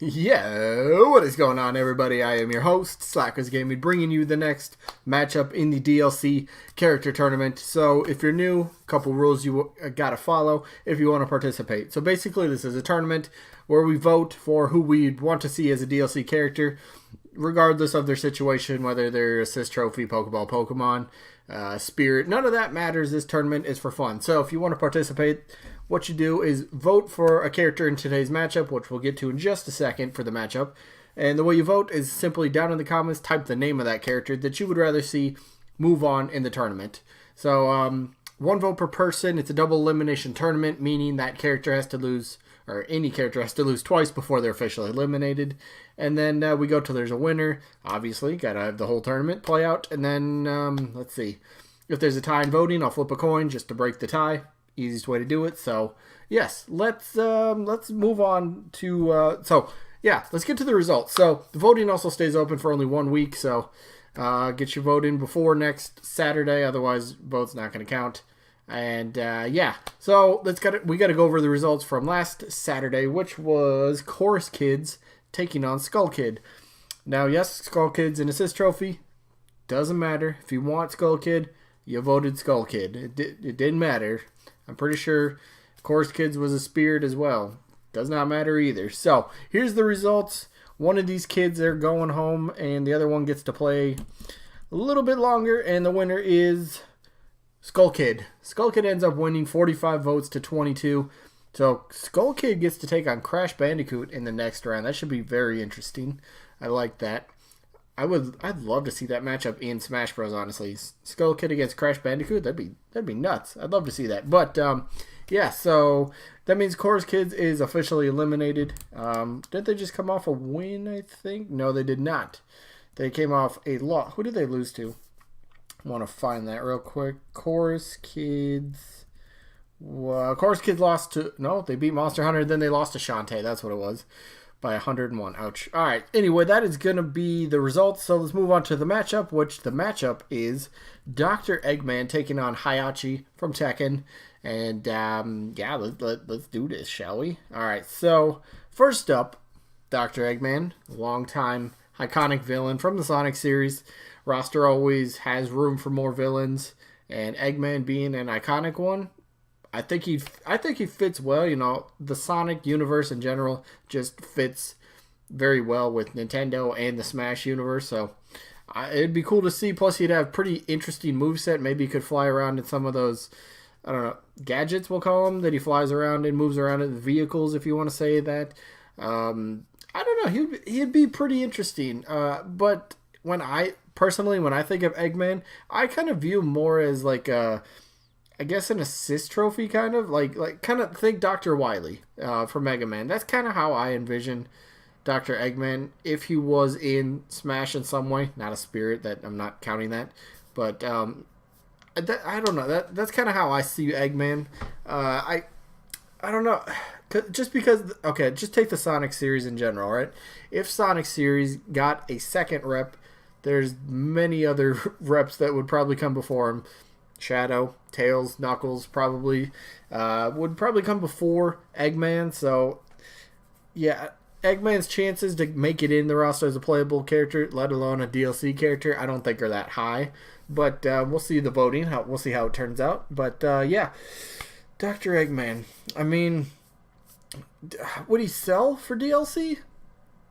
Yo, what is going on, everybody? I am your host, Slackerz Gaming, bringing you the next matchup in the DLC character tournament. So, if you're new, a couple rules you gotta follow if you want to participate. So, basically, this is a tournament where we vote for who we'd want to see as a DLC character, regardless of their situation, whether they're assist trophy, Pokeball, Pokemon, Spirit. None of that matters. This tournament is for fun. So, if you want to participate, what you do is vote for a character in today's matchup, which we'll get to in just a second for the matchup. And the way you vote is simply down in the comments, type the name of that character that you would rather see move on in the tournament. So, one vote per person. It's a double elimination tournament, meaning that character has to lose, or any character has to lose twice before they're officially eliminated. And then we go till there's a winner. Obviously, gotta have the whole tournament play out. And then, let's see. If there's a tie in voting, I'll flip a coin just to break the tie. Easiest way to do it. So yes, let's move on to let's get to the results. So the voting also stays open for only 1 week, so get your vote in before next Saturday, otherwise vote's not going to count. And so we got to go over the results from last Saturday, which was Chorus Kids taking on Skull Kid. Now, yes, Skull Kid's an assist trophy. Doesn't matter. If you want Skull Kid, you voted Skull Kid. It didn't matter. I'm pretty sure Chorus Kids was a Spirit as well. Does not matter either. So, here's the results. One of these kids, they're going home, and the other one gets to play a little bit longer, and the winner is Skull Kid. Skull Kid ends up winning 45 votes to 22. So, Skull Kid gets to take on Crash Bandicoot in the next round. That should be very interesting. I like that. I'd love to see that matchup in Smash Bros. Honestly, Skull Kid against Crash Bandicoot, that'd be nuts. I'd love to see that. But so that means Chorus Kids is officially eliminated. Didn't they just come off a win? I think no, they did not. They came off a loss. Who did they lose to? I want to find that real quick. Chorus Kids. Well, Chorus Kids lost to they beat Monster Hunter. Then they lost to Shantae. That's what it was. By 101. Ouch. All right. Anyway, that is going to be the results. So let's move on to the matchup, which the matchup is Dr. Eggman taking on Heihachi from Tekken. And, let's do this, shall we? All right. So first up, Dr. Eggman, longtime iconic villain from the Sonic series. Roster always has room for more villains. And Eggman being an iconic one, I think he fits well. You know, the Sonic universe in general just fits very well with Nintendo and the Smash universe. So it'd be cool to see. Plus, he'd have pretty interesting moveset. Maybe he could fly around in some of those, I don't know, gadgets we'll call them, that he flies around and moves around in vehicles, if you want to say that. I don't know. He'd be pretty interesting. But when I think of Eggman, I kind of view him more as like a, I guess, an assist trophy, kind of like kind of think Dr. Wily from Mega Man. That's kind of how I envision Dr. Eggman if he was in Smash in some way. Not a Spirit, that I'm not counting that, but I don't know. That's kind of how I see Eggman. I don't know, just because. Okay, just take the Sonic series in general, right? If Sonic series got a second rep, there's many other reps that would probably come before him. Shadow, Tails, Knuckles probably would probably come before Eggman. So, yeah, Eggman's chances to make it in the roster as a playable character, let alone a DLC character, I don't think are that high. But we'll see the voting. We'll see how it turns out. But, Dr. Eggman. I mean, would he sell for DLC?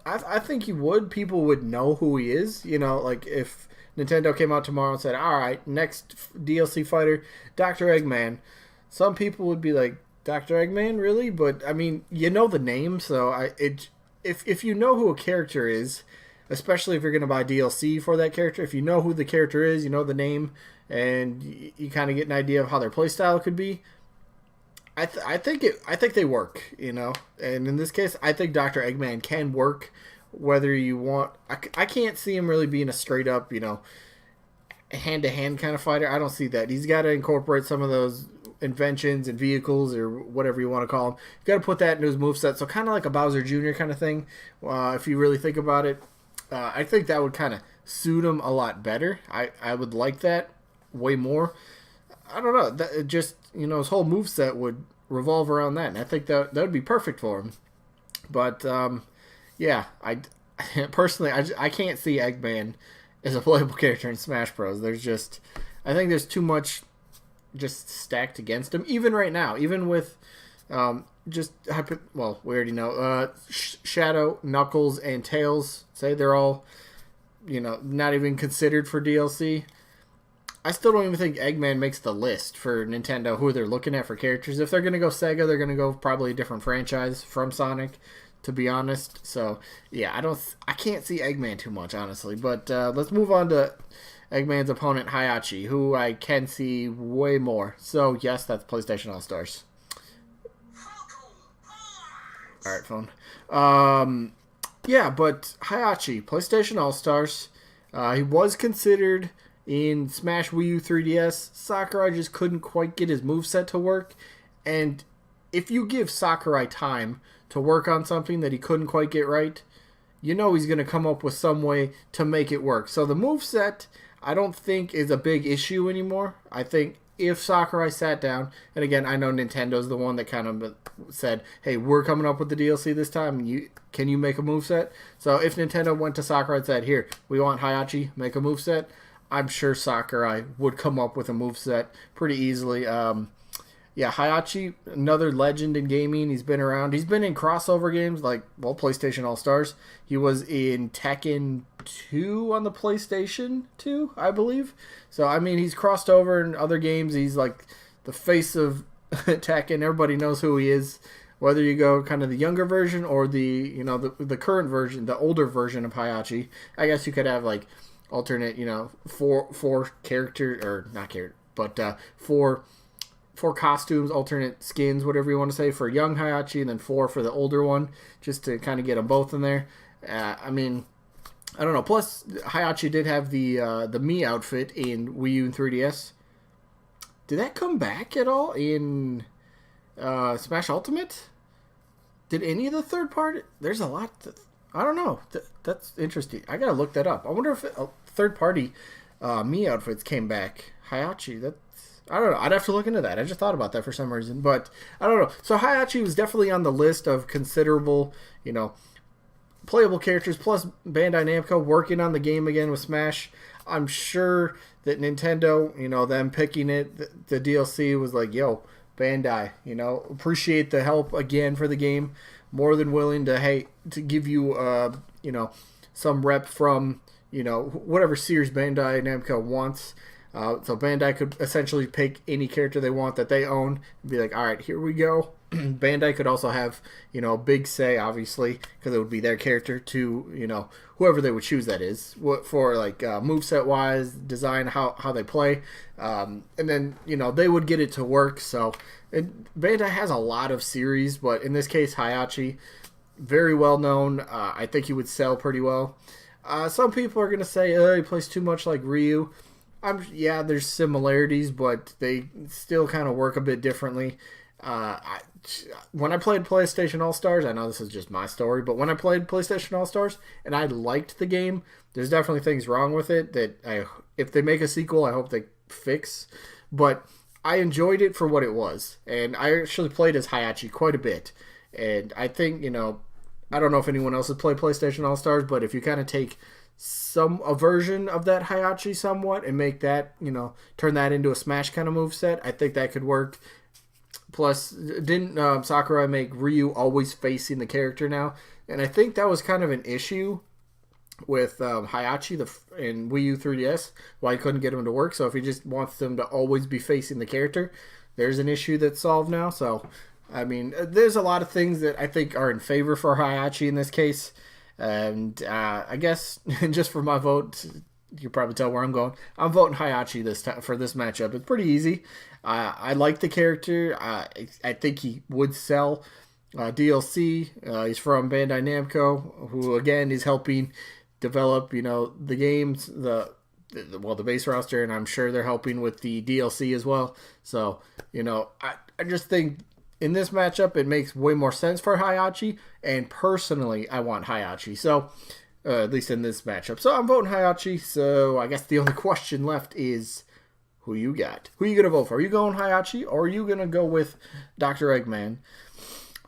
I think he would. People would know who he is. You know, like if Nintendo came out tomorrow and said, all right, next DLC fighter, Dr. Eggman. Some people would be like, Dr. Eggman, really? But, I mean, you know the name, so if you know who a character is, especially if you're going to buy DLC for that character, if you know who the character is, you know the name, and you kind of get an idea of how their playstyle could be, I think they work, you know? And in this case, I think Dr. Eggman can work. Whether you want, I can't see him really being a straight up, you know, hand-to-hand kind of fighter. I don't see that. He's got to incorporate some of those inventions and vehicles, or whatever you want to call them. You got to put that into his moveset. So kind of like a Bowser Jr. kind of thing, if you really think about it. I think that would kind of suit him a lot better. I would like that way more. I don't know. That just, you know, his whole moveset would revolve around that, and I think that would be perfect for him. But Yeah, I personally, I can't see Eggman as a playable character in Smash Bros. I think there's too much just stacked against him. Even right now, even with well, we already know Shadow, Knuckles, and Tails. Say they're all not even considered for DLC. I still don't even think Eggman makes the list for Nintendo who they're looking at for characters. If they're going to go Sega, they're going to go probably a different franchise from Sonic, to be honest. So, yeah, I can't see Eggman too much, honestly. But let's move on to Eggman's opponent, Heihachi, who I can see way more. So, yes, that's PlayStation All-Stars. Alright, phone. Yeah, but Heihachi, PlayStation All-Stars. He was considered in Smash Wii U 3DS. Sakurai just couldn't quite get his moveset to work. And if you give Sakurai time to work on something that he couldn't quite get right, you know he's going to come up with some way to make it work. So the moveset, I don't think is a big issue anymore. I think if Sakurai sat down, and again, I know Nintendo's the one that kind of said, hey, we're coming up with the DLC this time, can you make a moveset? So if Nintendo went to Sakurai and said, here, we want Heihachi, make a moveset, I'm sure Sakurai would come up with a moveset pretty easily. Yeah, Heihachi, another legend in gaming. He's been around. He's been in crossover games like, well, PlayStation All-Stars. He was in Tekken 2 on the PlayStation 2, I believe. So, I mean, he's crossed over in other games. He's like the face of Tekken. Everybody knows who he is. Whether you go kind of the younger version or the current version, the older version of Heihachi. I guess you could have like alternate, four character, or not character, but four costumes, alternate skins, whatever you want to say, for young Heihachi, and then 4 for the older one, just to kind of get them both in there. I mean, I don't know. Plus, Heihachi did have the Mii outfit in Wii U and 3DS. Did that come back at all in Smash Ultimate? Did any of the third party? There's a lot. I don't know. That's interesting. I gotta look that up. I wonder if third party Mii outfits came back. Heihachi. I don't know. I'd have to look into that. I just thought about that for some reason, but I don't know. So Heihachi was definitely on the list of considerable, playable characters. Plus Bandai Namco working on the game again with Smash. I'm sure that Nintendo, them picking it, the DLC was like, yo, Bandai, appreciate the help again for the game. More than willing to give you, some rep from, whatever series Bandai Namco wants. So Bandai could essentially pick any character they want that they own and be like, all right, here we go. Bandai could also have, a big say, obviously, because it would be their character to, whoever they would choose that is, for like moveset-wise, design, how they play. And then, they would get it to work. So Bandai has a lot of series, but in this case, Heihachi, very well known. I think he would sell pretty well. Some people are going to say, he plays too much like Ryu. There's similarities, but they still kind of work a bit differently. When I played PlayStation All-Stars, I know this is just my story, but when I played PlayStation All-Stars and I liked the game, there's definitely things wrong with it that if they make a sequel, I hope they fix. But I enjoyed it for what it was, and I actually played as Heihachi quite a bit. And I think, I don't know if anyone else has played PlayStation All-Stars, but if you kind of take a version of that Heihachi somewhat and make that, turn that into a Smash kind of moveset, I think that could work. Plus, didn't Sakurai make Ryu always facing the character now? And I think that was kind of an issue with Heihachi in Wii U 3DS, why he couldn't get him to work. So if he just wants them to always be facing the character, there's an issue that's solved now. So, I mean, there's a lot of things that I think are in favor for Heihachi in this case. And I guess just for my vote, you can probably tell where I'm going. I'm voting Heihachi this time for this matchup. It's pretty easy. I like the character. I think he would sell DLC. He's from Bandai Namco, who again is helping develop, the games, the base roster, and I'm sure they're helping with the DLC as well. So, I just think in this matchup, it makes way more sense for Heihachi, and personally, I want Heihachi. So, at least in this matchup. So, I'm voting Heihachi, so I guess the only question left is, who you got? Who are you going to vote for? Are you going Heihachi, or are you going to go with Dr. Eggman?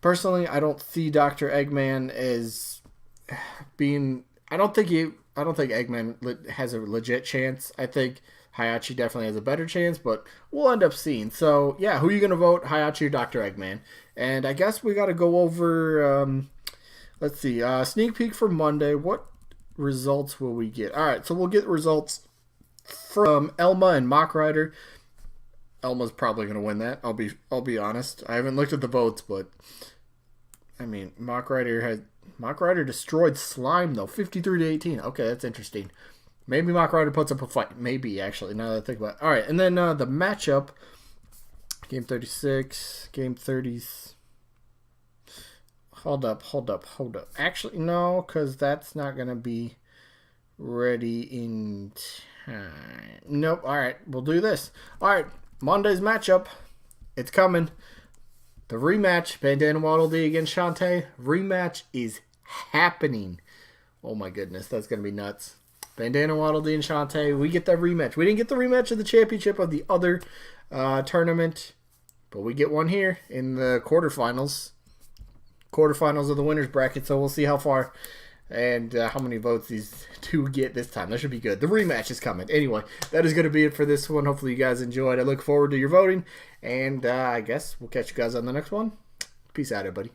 Personally, I don't see Dr. Eggman as I don't think Eggman has a legit chance. I think Heihachi definitely has a better chance, but we'll end up seeing. So yeah, who are you gonna vote, Heihachi or Dr. Eggman? And I guess we got to go over. Let's see. Sneak peek for Monday. What results will we get? All right, so we'll get results from Elma and Mock Rider. Elma's probably gonna win that. I'll be honest. I haven't looked at the votes, but I mean, Mock Rider destroyed Slime though, 53-18. Okay, that's interesting. Maybe Mock Rider puts up a fight. Maybe actually. Now that I think about it. All right, and then the matchup. Game 36. Game 30s. Hold up. Actually, no, because that's not gonna be ready in time. Nope. All right, we'll do this. All right, Monday's matchup. It's coming. The rematch, Bandana Waddle Dee against Shantae. Rematch is happening. Oh my goodness, that's going to be nuts. Bandana Waddle Dee and Shantae, we get that rematch. We didn't get the rematch of the championship of the other tournament, but we get one here in the quarterfinals. Quarterfinals of the winner's bracket, so we'll see how far and how many votes these two get this time. That should be good. The rematch is coming. Anyway, that is going to be it for this one. Hopefully you guys enjoyed. I look forward to your voting, and I guess we'll catch you guys on the next one. Peace out, everybody.